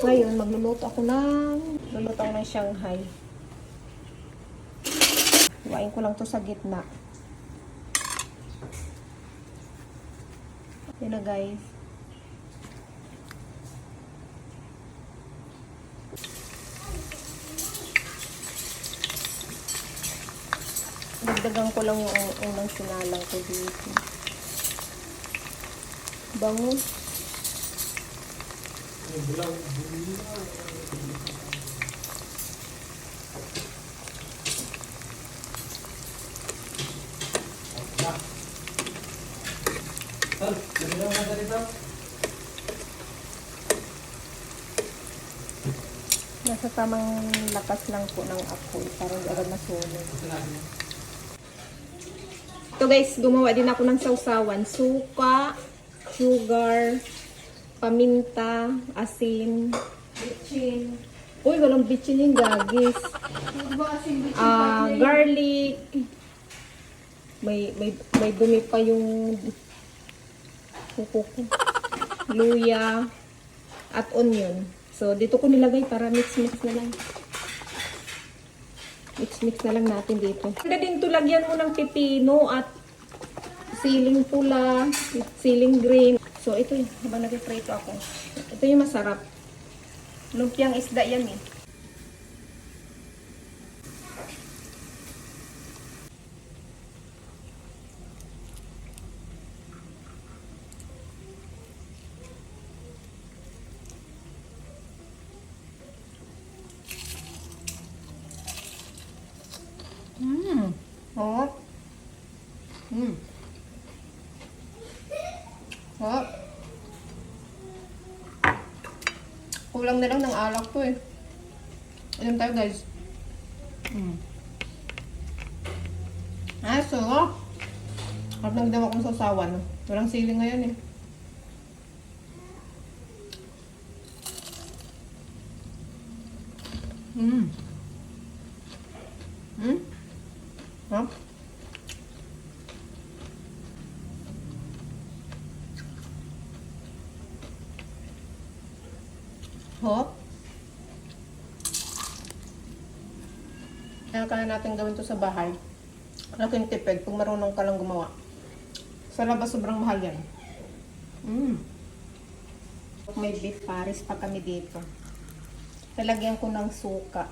Ngayon, luluto ako ng Shanghai. Iwain ko lang to sa gitna. Yan na guys. Dagdagan ko lang yung unang sinalang ko dito. Bango. Nasa tamang lakas lang po ng apoy para hindi agad masunog. Ito guys, gumawa din ako ng sausawan. Suka, sugar, paminta, asin, bitchin. Uy, walang bitchin yung gagis. Garlic. May dumi pa yung kuko ko. Luya at onion. So, dito ko nilagay para mix-mix na lang. Mix-mix na lang natin dito. Ganda din to, lagyan mo ng pipino at siling pula, siling green. So, ito yun. Habang nag-prito ako. Ito yung masarap. Lumpiang isda yan eh. Oh. Oh. Kulang na lang ng alak to eh. Alam tayo guys. So, harap nagdaw akong sasawan. Walang siling ngayon eh. Huh? Hop. Kaya natin gawin to sa bahay. Laking tipid kung marunong ka lang gumawa. Sa labas sobrang mahal yan. May beef paris pa kami dito. Lalagyan ko ng suka.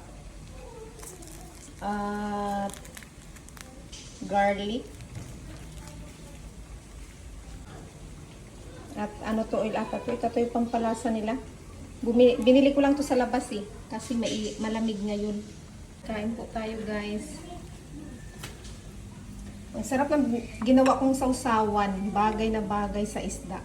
At garlic. At ano to, oil ata to. Ito yung pampalasa nila. Binili ko lang to sa labas eh. Kasi malamig ngayon. Kain po tayo guys. Ang sarap ng ginawa kong sausawan. Bagay na bagay sa isda.